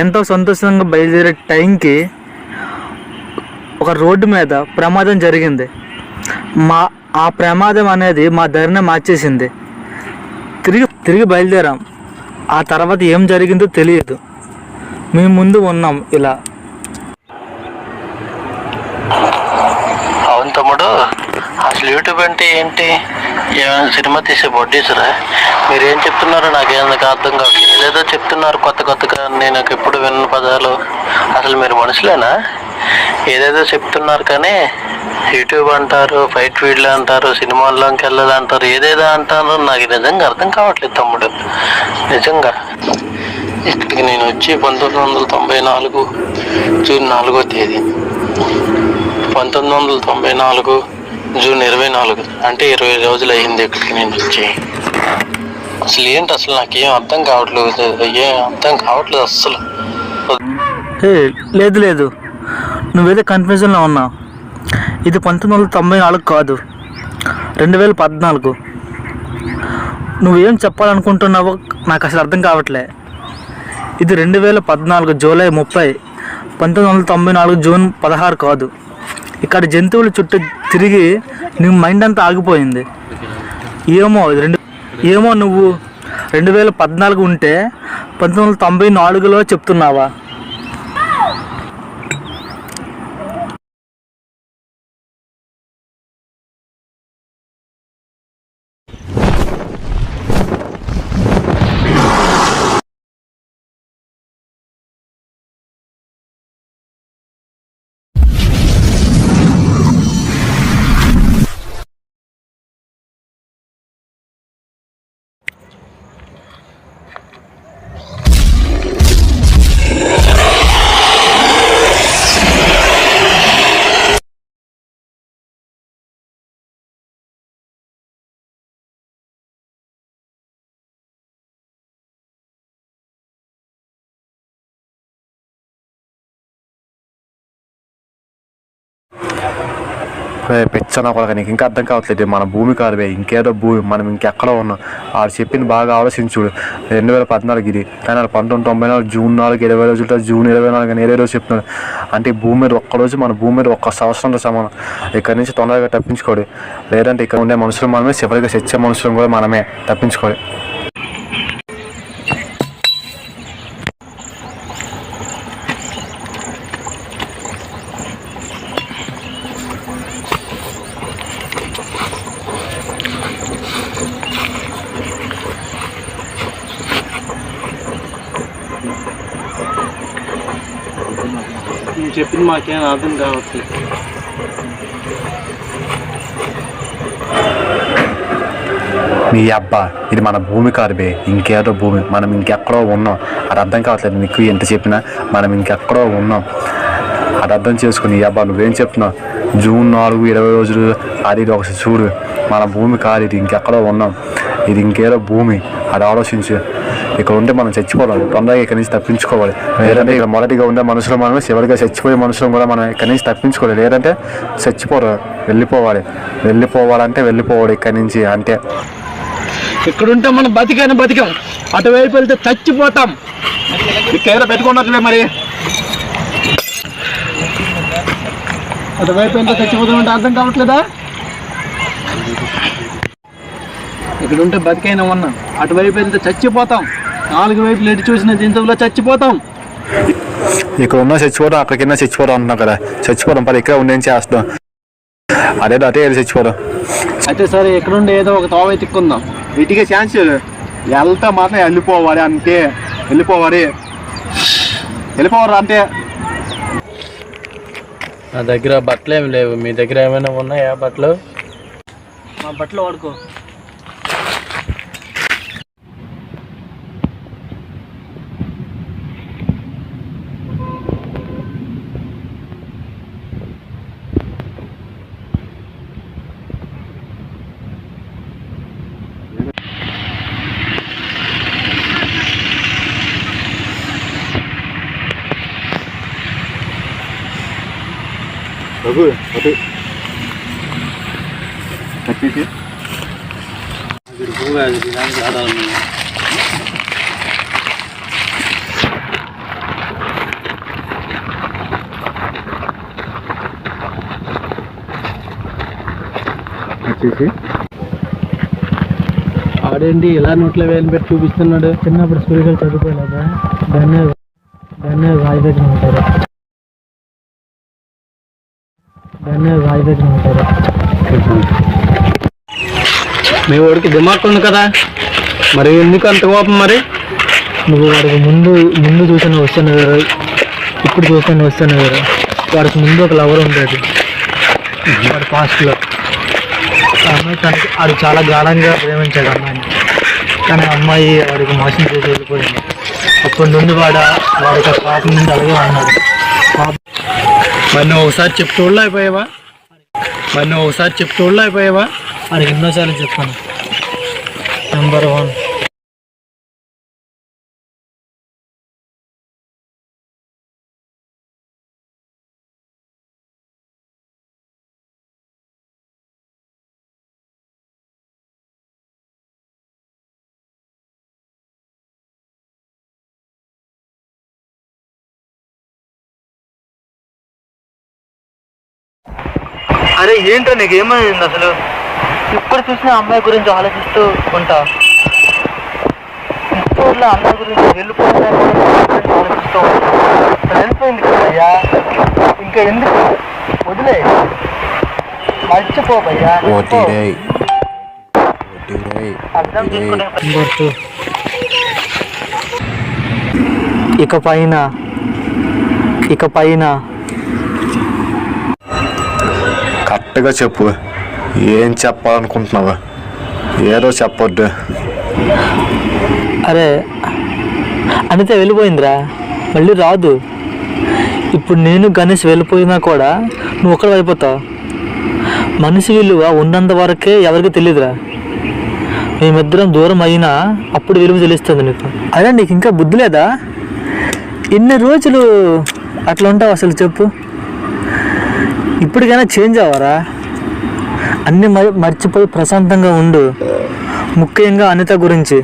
ఎంతో సంతోషంగా బయలుదేరే టైంకి ఒక రోడ్డు మీద ప్రమాదం జరిగింది. ఆ ప్రమాదం అనేది మా ధైర్యం మార్చేసింది. తిరిగి బయలుదేరాం. ఆ తర్వాత ఏం జరిగిందో తెలియదు. మేము ముందు ఉన్నాం. ఇలా అవును తమ్ముడు, అసలు యూట్యూబ్ అంటే ఏంటి? ఏమైనా సినిమా తీసే ప్రొడ్యూసరా? మీరేం చెప్తున్నారో నాకేందుకు అర్థం కావట్లేదు. ఏదేదో చెప్తున్నారు కొత్తగా, నేను ఎప్పుడు విన్న పదాలు. అసలు మీరు మనుషులేనా? ఏదేదో చెప్తున్నారు కానీ యూట్యూబ్ అంటారు, ఫైట్ వీడియోలు అంటారు, సినిమాల్లోకి వెళ్ళాలి అంటారు, ఏదేదో అంటారు. నాకు నిజంగా అర్థం కావట్లేదు తమ్ముడు. నిజంగా ఇక్కడికి నేను వచ్చి 1994 జూన్ 4వ తేదీ 1994 జూన్ 24, అంటే 20 రోజులు అయ్యింది ఇక్కడికి నేను వచ్చి. అసలు ఏంటి, అసలు నాకేం అర్థం కావట్లేదు అస్సలు. లేదు, నువ్వేదో కన్ఫ్యూజన్లో ఉన్నావు. ఇది 1994 కాదు, 2014. నువ్వేం చెప్పాలనుకుంటున్నావో నాకు అసలు అర్థం కావట్లే. ఇది 2014 జూలై 30, 1994 జూన్ 16 కాదు. ఇక్కడ జంతువుల చుట్టూ తిరిగి నీ మైండ్ అంతా ఆగిపోయింది. ఏమో నువ్వు 2014 ఉంటే 1994లో చెప్తున్నావా? పెచ్చనా కూడా నీకు ఇంకా అర్థం కావట్లేదు. మన భూమి కాదు, ఇంకేదో భూమి, మనం ఇంకెక్కడో ఉన్నాం. ఆడు చెప్పింది బాగా ఆలోచించుడు. 2014 ఇది, కానీ 1994 జూన్ 4 20 రోజులతో జూన్ 24 అని 20 రోజు చెప్తున్నాడు. అంటే భూమి మీద ఒక్కరోజు మన భూమి మీద ఒక్క సంవత్సరంతో సమానం. ఇక్కడి నుంచి తొందరగా తప్పించుకోడు. లేదంటే ఇక్కడ ఉండే మనుషులు మనమే, చివరిగా చచ్చే మనుషులు కూడా మనమే. తప్పించుకోడు. నువ్వు చెప్పింది మాకేం అర్థం కావట్లేదు. మీ అబ్బా, ఇది మన భూమి కాదు బే, ఇంకేదో భూమి. మనం ఇంకెక్కడో ఉన్నాం. అది అర్థం కావట్లేదు నీకు ఎంత చెప్పినా. మనం ఇంకెక్కడో ఉన్నాం, అది అర్థం చేసుకుని. అబ్బా నువ్వేం చెప్తున్నావు? జూన్ 4 20 రోజులు అది ఒకసారి చూడు. మన భూమి కాదు ఇది, ఇంకెక్కడో ఉన్నాం. ఇది ఇంకేదో భూమి, అది ఆలోచించు. ఇక్కడ ఉంటే మనం చచ్చిపోవాలి. తొందరగా ఇక్కడి నుంచి తప్పించుకోవాలి. లేదంటే ఇక్కడ మొదటిగా ఉండే మనుషులు మనమే, చివరిగా చచ్చిపోయే మనుషులు కూడా మనం ఇక్కడి నుంచి తప్పించుకోవాలి. లేదంటే చచ్చిపోరు. వెళ్ళిపోవాలంటే వెళ్ళిపోవాలి ఇక్కడి నుంచి. అంటే ఇక్కడుంటే మనం బతికాం, అటువైపు వెళ్తే చచ్చిపోతాం. ఇక్కడ పెట్టుకున్నట్లే మరి. అటువైపు వెళ్తే చచ్చిపోతామంటే అర్థం కావట్లేదా? ఇక్కడ ఉంటే బతికైనా ఉన్నాం, అటువైపు వెళ్తే చచ్చిపోతాం. 4 వైపులు ఎటు చూసిన జంతువులో చచ్చిపోతాం. ఇక్కడ ఉన్నా చచ్చిపోతాం, అక్కడికైనా చచ్చిపోతాం అంటున్నాం కదా. చచ్చిపోతాం పది, ఇక్కడ ఉండేం చేస్తాం. అదే వెళ్ళి చచ్చిపోతాం. అయితే సరే, ఎక్కడుండే ఏదో ఒక తోవ ఎత్తుక్కుందాం. వీటికి ఛాన్స్ వెళ్తా మాత్రం వెళ్ళిపోవాలి అంతే. వెళ్ళిపోవరా అంతే. నా దగ్గర బట్టలు ఏమి లేవు. మీ దగ్గర ఏమైనా ఉన్నాయా బట్టలు? మా బట్టలు వాడుకో. రఘు అటు తప్పేసి ఆడేంటి ఇలా నోట్లో వేలు పెట్టి చూపిస్తున్నాడు. చిన్నప్పుడు స్కూల్కి చదువుకోలేదా, దాన్నే వాయి దగ్గర ఉంటారు. మీ వాడికి దిమాగ్ ఉంది కదా, మరి ఎందుకు అంత కోపం? మరి నువ్వు వాడికి ముందు చూసాను వస్తాను వేరు, ఇప్పుడు చూసాను వస్తాను వేరు. వాడికి ముందు ఒక లవర్ ఉండేది వాడి పాస్ట్లో. ఆ అమ్మాయి తనకి వాడు చాలా గాఢంగా ప్రేమించాడు అమ్మాయిని, కానీ అమ్మాయి వాడికి మోసం చేసి వెళ్ళిపోయింది. అప్పటి నుండి వాడికి ఆ పాపం నుండి అలాగే అన్నాడు. మరి నువ్వు ఒకసారి చెప్తూ అయిపోయావా? వాడికి ఎన్నోసార్లు చెప్పాను. నెంబర్ 1 అరే ఏంటో నీకు ఏమైంది అసలు? ఇప్పుడు చూసిన అమ్మాయి గురించి ఆలోచిస్తూ ఉంటా, ఇప్పుడు అమ్మాయి గురించి వెళ్ళిపోయినా ఆలోచిస్తూ ఉంటా. వెళ్ళిపోయింది కదయ్యా, ఇంకా ఎందుకు? వదిలే, మర్చిపోబయ్యా. అర్థం చేసుకునే ఇక పైన కరెక్ట్గా చెప్పు, ఏం చెప్పాలనుకుంటున్నావా? ఏదో చెప్పొద్దు. అరే అనిత వెళ్ళిపోయిందిరా, మళ్ళీ రాదు. ఇప్పుడు నేను గణేష్ వెళ్ళిపోయినా కూడా నువ్వు ఒక్కడ అయిపోతావు. మనిషి విలువ ఉన్నంత వరకే ఎవరికి తెలియదురా. మేమిద్దరం దూరం అయినా అప్పుడు విలువ తెలుస్తుంది నీకు. అరే నీకు ఇంకా బుద్ధి లేదా? ఎన్ని రోజులు అట్లా ఉంటావు అసలు చెప్పు? ఇప్పటికైనా చేంజ్ అవ్వరా? అన్నీ మర్చిపోయి ప్రశాంతంగా ఉండు, ముఖ్యంగా అనిత గురించి.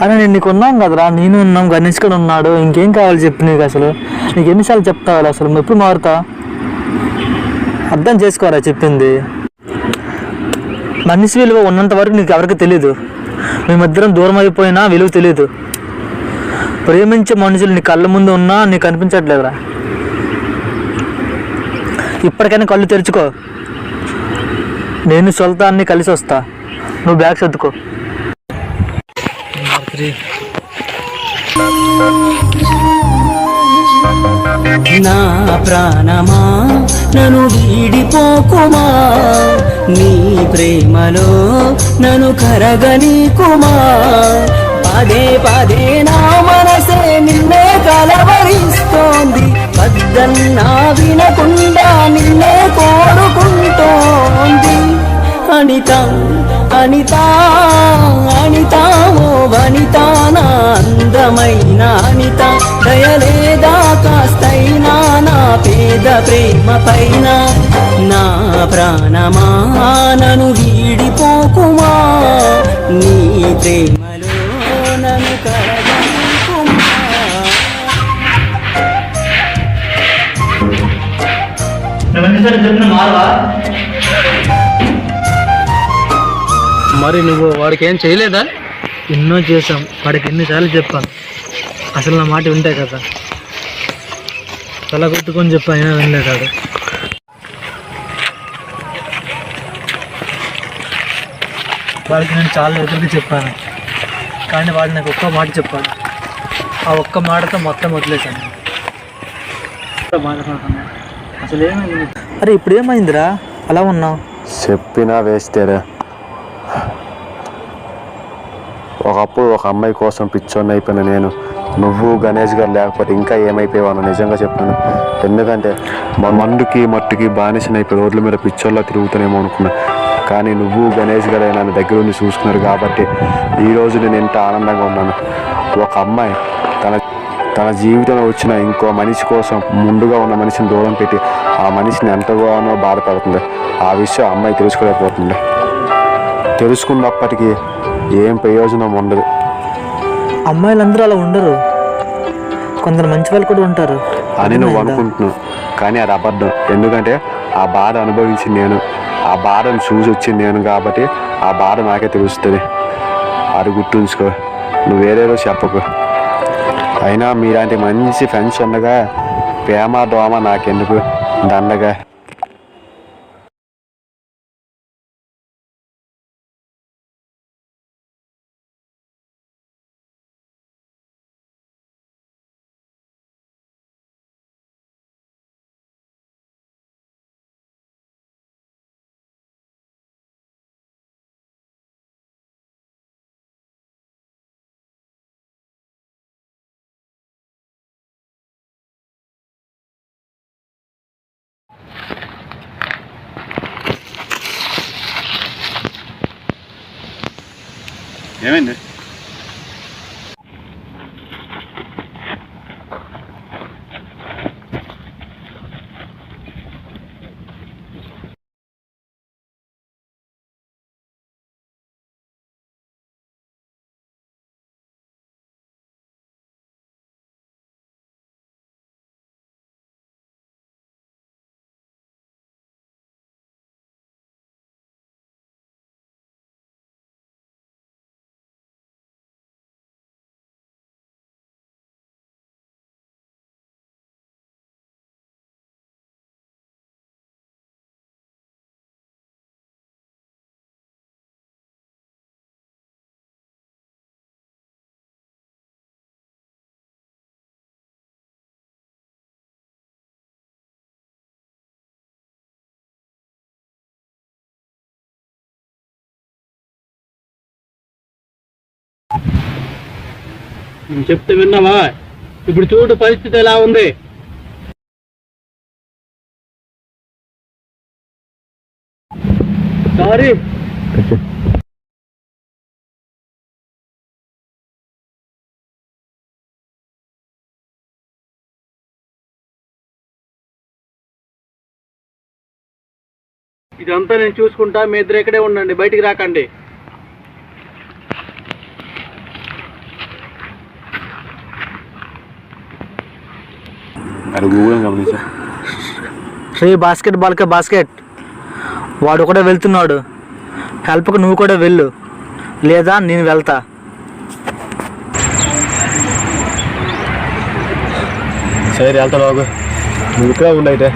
అరే నేను నీకు ఉన్నాం కదరా, నేను ఉన్నాం, గణేష్ కూడా ఉన్నాడు. ఇంకేం కావాలి చెప్పు నీకు? అసలు నీకు ఎన్నిసార్లు చెప్తావాలి? అసలు ఎప్పుడు మారుతా? అర్థం చేసుకోరా చెప్పింది. మనిషి విలువ ఉన్నంత వరకు నీకు ఎవరికి తెలీదు. మేమిద్దరం దూరం అయిపోయినా విలువ తెలీదు. ప్రేమించే మనుషులు నీ కళ్ళ ముందు ఉన్నా నీకు అనిపించట్లేదురా. ఇప్పటికైనా కళ్ళు తెరుచుకో. నేను సుల్తాన్ని కలిసి వస్తా, నువ్వు బ్యాగ్ సర్దుకో. నా ప్రాణమా నన్ను వీడిపోకుమా, నీ ప్రేమలో నన్ను కరగనీకుమా. పదే పదే నా మనసే నిన్నే కలవరిస్తోంది, వద్దన్నా వినకుండా నిన్నే కోరుకుంటోంది. అనిత అనిత అనిత ఓ వనిత, నా అందమైన అనిత, దయలేదా కాస్తైనా నా పేద ప్రేమ పైన. నా ప్రాణమా నన్ను వీడిపోకుమా, నీ ప్రేమలో నన్ను కరగనీకుమా. మరి నువ్వు వాడికి ఏం చేయలేదా? ఎన్నో చేసాం, వాడికి ఎన్నిసార్లు చెప్పాను. అసలు నా మాట వింటే కదా, తల కొట్టుకొని చెప్పా, అయినా వినలేదాడు. వాడికి నేను చాలా ఎదురుగా చెప్పాను, కానీ వాడు నాకు ఒక్క మాట చెప్పాడు. ఆ ఒక్క మాటతో మొత్తం వదిలేశాను. అసలు ఏమైంది? అరే ఇప్పుడు ఏమైందిరా అలా ఉన్నావు? చెప్పినా వేస్తేరా. ఒకప్పుడు ఒక అమ్మాయి కోసం పిచ్చోన్ని అయిపోయిన నేను, నువ్వు గణేష్ గారు లేకపోతే ఇంకా ఏమైపోయావు నిజంగా చెప్పాను. ఎందుకంటే మా మందుకి మట్టుకి బానిసనైపోయి రోడ్ల మీద పిచ్చోళ్ళ తిరుగుతానేమో అనుకున్నా. కానీ నువ్వు గణేష్ గారు నన్ను దగ్గర ఉండి చూసుకున్నారు కాబట్టి ఈరోజు నేను ఎంత ఆనందంగా ఉన్నాను. ఒక అమ్మాయి తన జీవితంలో వచ్చిన ఇంకో మనిషి కోసం ముందుగా ఉన్న మనిషిని దూరం పెట్టి ఆ మనిషిని ఎంతగానో బాధపడుతుంది. ఆ విషయం అమ్మాయి తెలుసుకోలేకపోతుంది. తెలుసుకున్నప్పటికీ ఏం ప్రయోజనం ఉండదు. అమ్మాయిలందరూ అలా ఉండరు, కొందరు మంచి వాళ్ళు కూడా ఉంటారు అని నువ్వు అనుకుంటున్నావు, కానీ అది అబద్ధం. ఎందుకంటే ఆ బాధ అనుభవించింది నేను, ఆ బాధను చూసి వచ్చింది నేను కాబట్టి ఆ బాధ నాకే తెలుస్తుంది. అది గుర్తుంచుకో, నువ్వు వేరేదో చెప్పకు. అయినా మీలాంటి మంచి ఫ్రెండ్స్ ఉండగా ప్రేమ దోమ నాకెందుకు దండగా. ఏమైంది? చెప్తే విన్నావా? ఇప్పుడు చూడు పరిస్థితి ఎలా ఉంది. సారీ, ఇదంతా నేను చూసుకుంటా, మీ ఇద్దరు ఇక్కడే ఉండండి, బయటికి రాకండి. బాస్కెట్ బాల్కే బాస్కెట్, వాడు కూడా వెళ్తున్నాడు, హెల్ప్కి నువ్వు కూడా వెళ్ళు, లేదా నేను వెళ్తా. సరే వెళ్తా బాబు, నువ్వు ఇక్కడ ఉండైతే.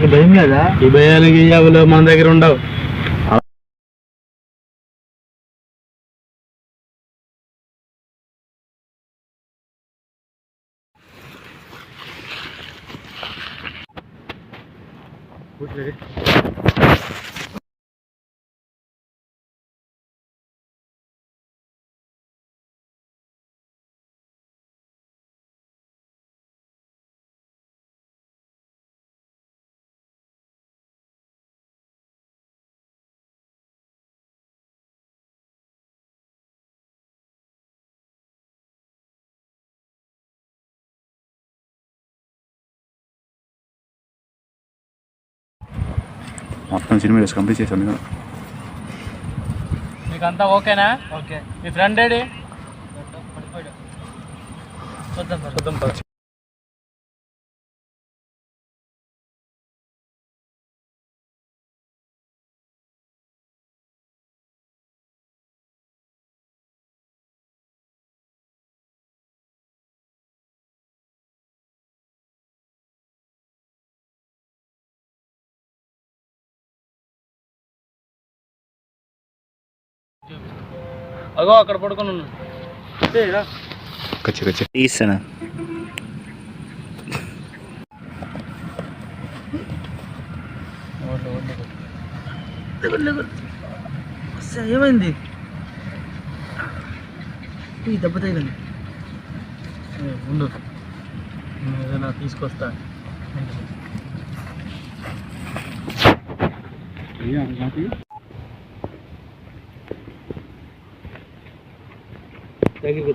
అసలు భయం లేదా? ఈ భయాలకి ఎవరు మన దగ్గర ఉండవు. మొత్తం సినిమా కంప్లీట్ చేశాను కదా. మీకంతా ఓకేనా? ఓకే. మీ ఫ్రెండ్ ఏడి? చూద్దాం. అగో అక్కడ పడుకొని ఉన్నాను. తీసాను. ఏమైంది? ఈ దెబ్బ తగిలింది. ఉండు, ఏదైనా తీసుకొస్తా. తగిలి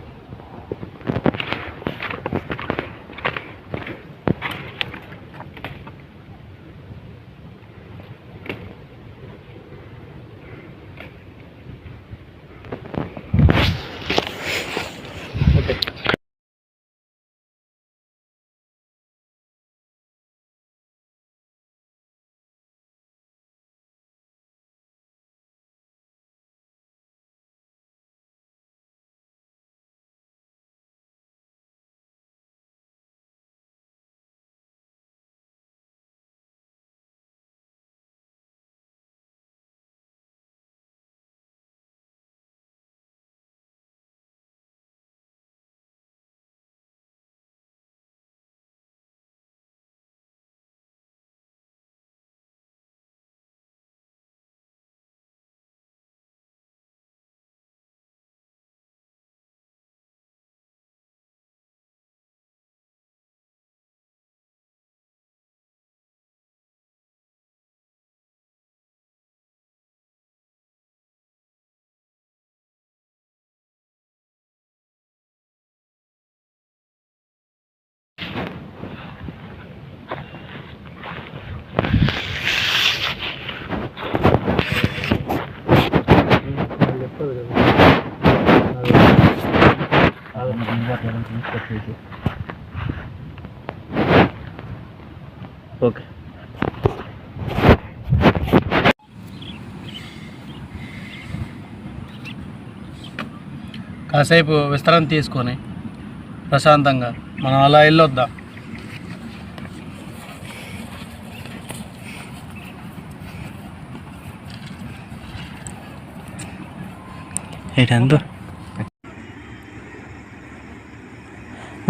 ఓకే. కాసేపు విశ్రాంతి తీసుకొని ప్రశాంతంగా మనం అలా వెళ్ళొద్దాం. ఏంటందో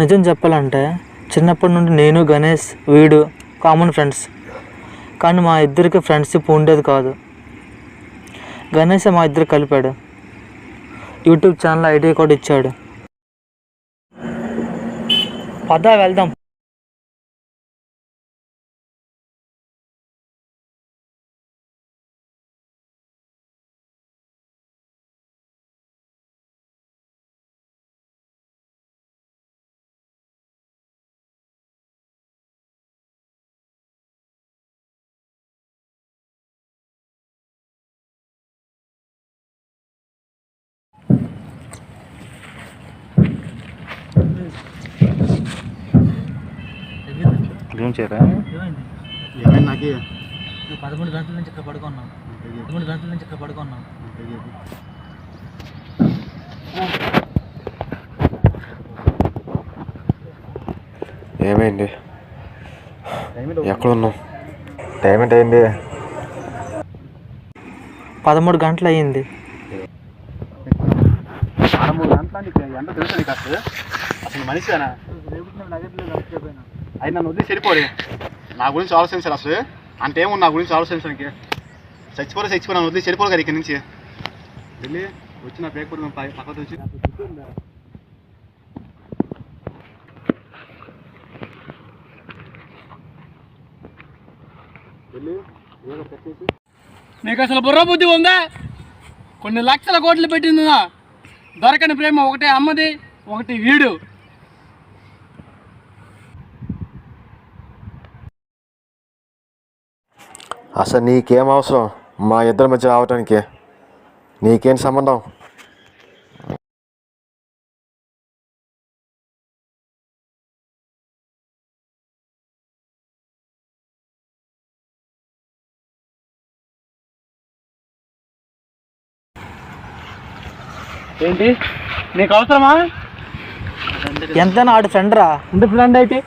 నిజం చెప్పాలంటే చిన్నప్పటి నుండి నేను గణేష్ వీడు కామన్ ఫ్రెండ్స్, కానీ మా ఇద్దరికి ఫ్రెండ్షిప్ ఉండేది కాదు. గణేష్ మా ఇద్దరు కలిపాడు, యూట్యూబ్ ఛానల్ ఐడియా కూడా ఇచ్చాడు. పద వెళ్దాం. ఏం చేయరా? ఏమైంది నాకు? 11 గంటల నుంచి ఇక్కడ పడుకున్నాం. 11 గంటల నుంచి ఇక్కడ పడుకున్నాం. ఏమైంది? ఎక్కడున్నావు? టైం ఎంత అయింది? 13 గంటలు అయ్యింది. 13 గంటల ఎంత తెలుసు నీకు అసలు మనిషినా? అది నన్ను వదిలి సరిపోరే. నా గురించి ఆలోచించారు అసలు అంతేముంది నా గురించి ఆలోచించడానికి. చచ్చిపోరే నన్ను వదిలి సరిపోరు కదా ఇక్కడి నుంచి. వెళ్ళి వచ్చి నా పేపర్ పక్కన వచ్చి నీకు అసలు బుర్ర బుద్ధి ఉందా? కొన్ని లక్షల కోట్లు పెట్టిందా దొరకని ప్రేమ. ఒకటి అమ్మది, ఒకటి వీడు. అసలు నీకేం అవసరం మా ఇద్దరి మధ్య రావటానికి? నీకేం సంబంధం? ఏంటి నీకు అవసరమా? ఎంత ఆడు ఫ్రెండ్ రా. ఎంత ఫ్రెండ్ అయితే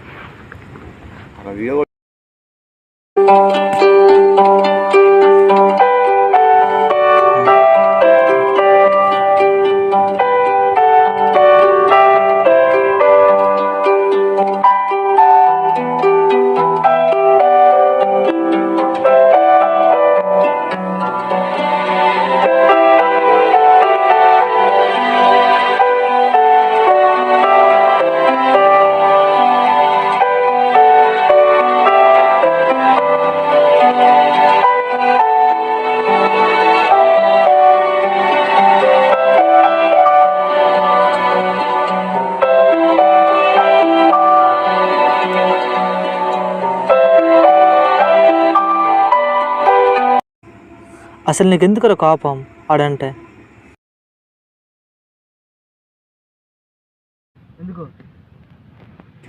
అసలు నీకు ఎందుకు కోపం ఆడంటే?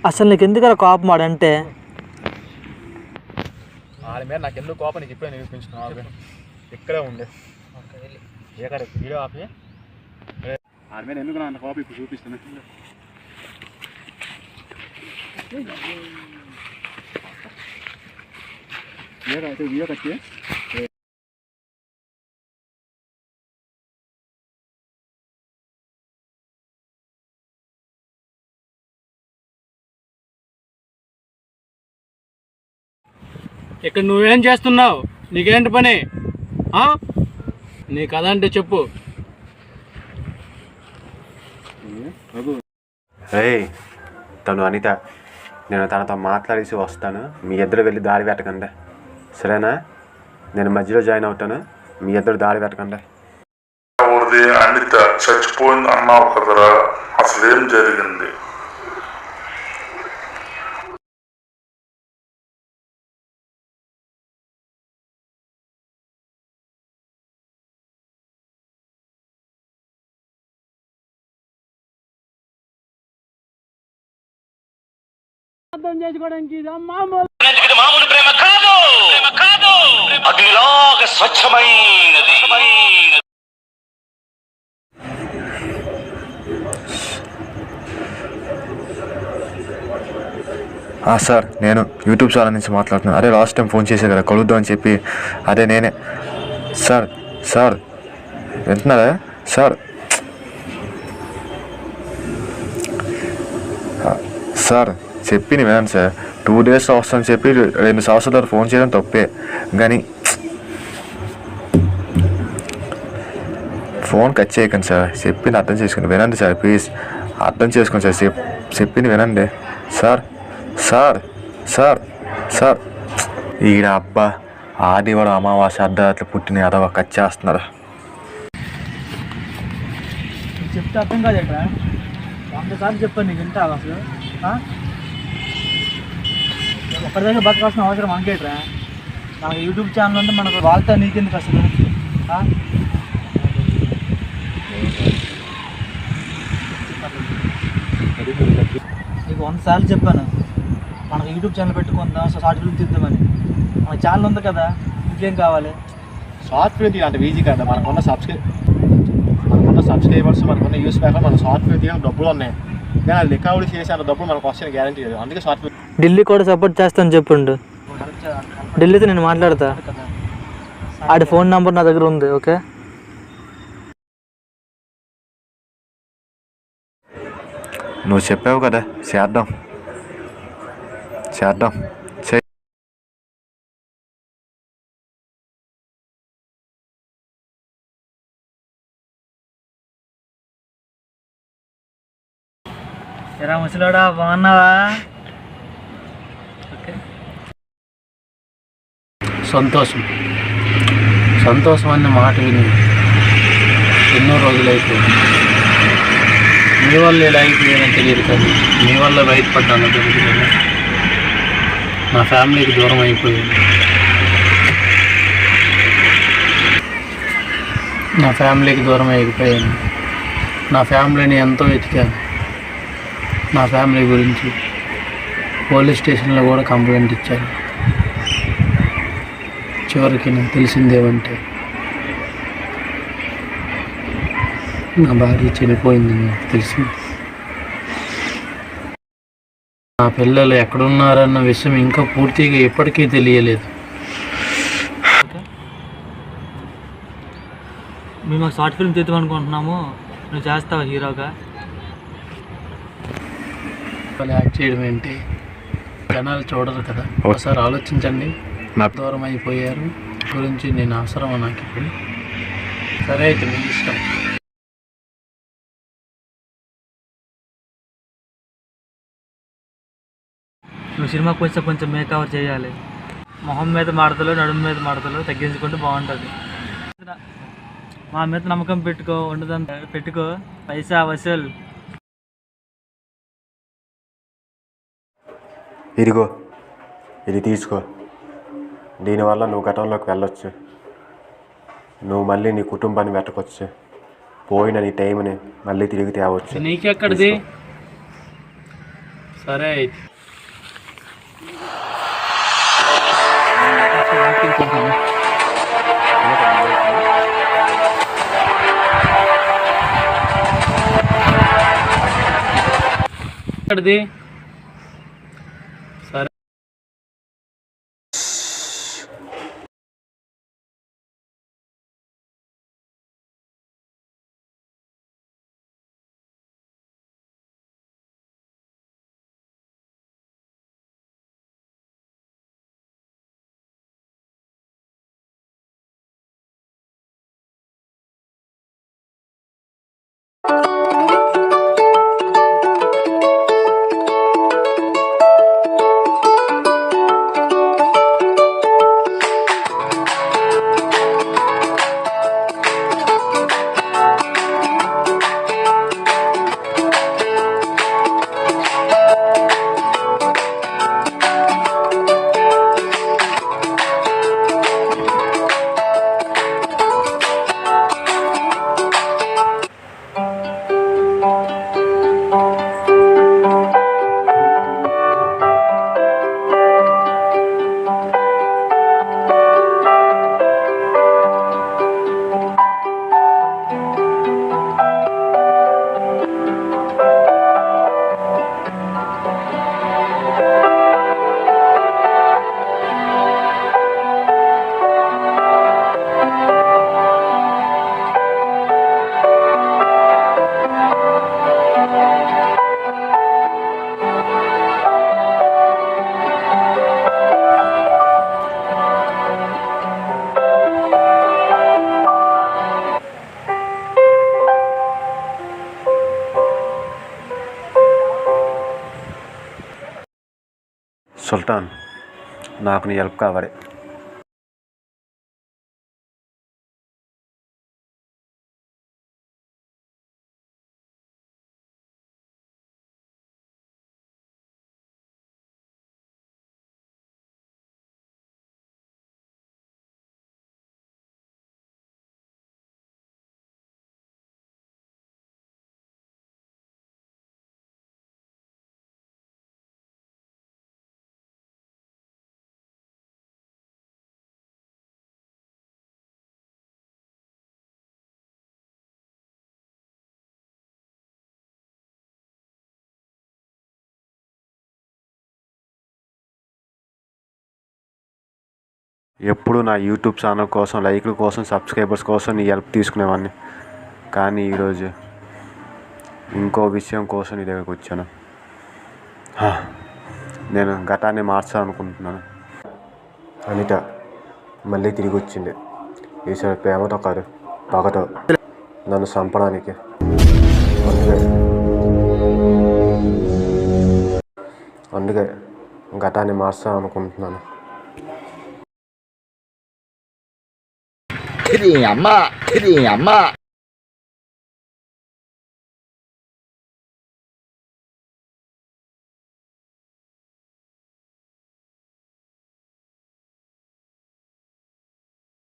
అసలు నీకు ఎందుకు కోపం ఆడంటే? వాళ్ళ మీద నాకు ఎందుకు కోపం నీకు ఇప్పుడే నిరూపించుకున్నావు. ఇక్కడే ఉండే ఎక్కడ వీడియో ఆపి వాళ్ళ మీద ఎందుకు నా కోపం ఇప్పుడు చూపిస్తున్నా. అయితే వీడియో కట్టి ఇక్కడ నువ్వేం చేస్తున్నావు? నీకేంటి పని? నీ కథ అంటే చెప్పు. తను అనిత. నేను తనతో మాట్లాడేసి వస్తాను. మీ ఇద్దరు వెళ్ళి దాడి పెట్టకండి, సరేనా? నేను మధ్యలో జాయిన్ అవుతాను. మీ ఇద్దరు దాడి పెట్టకండి. అనిత చచ్చిపోయింది అన్నావు కదరా, అసలేం జరిగింది? అర్థం చేసుకోవడానికి మామూలు ప్రేమ కాదు, అగ్నిలాగా స్వచ్ఛమైనది. సార్, నేను యూట్యూబ్ ఛానల్ నుంచి మాట్లాడుతున్నాను. అరే లాస్ట్ టైం ఫోన్ చేసే కదా కలుద్దాం అని చెప్పి. అదే నేనే సార్ వింటున్నారా సార్? సార్ చెప్పి వినండి సార్. 2 days వస్తామని చెప్పి 2 సంవత్సరాల ఫోన్ చేయడం తప్పే, కానీ ఫోన్ కట్ చేయకండి సార్. చెప్పింది అర్థం చేసుకోండి, వినండి సార్ ప్లీజ్. అర్థం చేసుకోండి సార్. చెప్పింది వినండి సార్. ఈడ అబ్బా ఆదివారం అమావాస్య అర్ధరాత్రి పుట్టిన అదవ కట్ చేస్తున్నారు. చెప్తే అర్థం కాదేట్రా? 100 సార్లు చెప్పాను నీకు. వింటావా అసలు? ఒక్కడి దగ్గర బతకాల్సిన అవసరం మనకేట్రా? మనకు యూట్యూబ్ ఛానల్ అంటే మనకు వాళ్ళతో నీకెందుకు అసలు? నీకు 100 సార్లు చెప్పాను మనకు యూట్యూబ్ ఛానల్ పెట్టుకుందాం, షార్ట్ ఫిల్మ్ తీద్దామని. మన ఛానల్ ఉంది కదా, ఇంకేం కావాలి? షార్ట్ ఫిల్మ్ తీయాలంటే ఈజీ కదా. మనకున్న సబ్స్క్రైబర్స్, మనకున్న యూస్ ప్యాక్, మన షార్ట్ ఫిల్మ్ తీయడం డబ్బులు ఉన్నాయి. కానీ అది రికవరీ చేసే డబ్బులు మనకు వస్తాయని గ్యారంటీ లేదు. అందుకే షార్ట్ ఫిల్మ్. ఢిల్లీ కూడా సపోర్ట్ చేస్తాను చెప్పుండు. ఢిల్లీతో నేను మాట్లాడతా. ఆడి ఫోన్ నెంబర్ నా దగ్గర ఉంది. ఓకే, నువ్వు చెప్పావు కదా, చేద్దాం. ఎరా ముసలోడా, బాగున్నావా? ఓకే, సంతోషం అన్న మాట విని ఎన్నో రోజులైపోయింది. మీ వల్ల ఎలా అయిపోయానో తెలియదు, కానీ మీ వల్ల బయటపడ్డానో తెలియదు కదా. నా ఫ్యామిలీకి దూరం అయిపోయాను. నా ఫ్యామిలీని ఎంతో వెతికాను. నా ఫ్యామిలీ గురించి పోలీస్ స్టేషన్లో కూడా కంప్లైంట్ ఇచ్చాను. చివరికి నాకు తెలిసిందేమంటే నా భార్య చనిపోయిందని నాకు తెలిసింది. నా పిల్లలు ఎక్కడున్నారన్న విషయం ఇంకా పూర్తిగా ఎప్పటికీ తెలియలేదు. మేము ఒక షార్ట్ ఫిల్మ్ తీద్దాం అనుకుంటున్నాము. నువ్వు చేస్తావా హీరోగా? యాక్ట్ చేయడం ఏంటి, జనాలు చూడరు కదా. ఒకసారి ఆలోచించండి. దూరం అయిపోయారు గురించి నేను అవసరమా నాకు ఇప్పుడు? సరే అయితే మీ ఇష్టం. నువ్వు సినిమాకి వచ్చే కొంచెం మేకవర్ చేయాలి. మొహం మీద మడతలు, నడుము మీద మడతలు తగ్గించుకుంటే బాగుంటుంది. మా మీద నమ్మకం పెట్టుకో, ఉండదంతా పెట్టుకో, పైసా వసూల్. ఇదిగో, ఇది తీసుకో. దీనివల్ల నువ్వు గతంలోకి వెళ్ళొచ్చు. నువ్వు మళ్ళీ నీ కుటుంబాన్ని వెతకొచ్చు. పోయిన నీ టైంని మళ్ళీ తిరిగి తేవచ్చు. నీకెక్కడిది? సరే అయితే ఎక్కడిది? సరే సుల్తాన్, నాకు నీ హెల్ప్ కావాలి. ఎప్పుడు నా యూట్యూబ్ ఛానల్ కోసం, లైక్ల కోసం, సబ్స్క్రైబర్స్ కోసం నీ హెల్ప్ తీసుకునేవాడిని. కానీ ఈరోజు ఇంకో విషయం కోసం నీ దగ్గరికి వచ్చాను. నేను గతాన్ని మార్చాలనుకుంటున్నాను. అనిత మళ్ళీ తిరిగి వచ్చింది. ఈసారి ప్రేమతో కాదు, పగతో నన్ను చంపడానికి. అందుకే గతాన్ని మార్చాలనుకుంటున్నాను. అమ్మా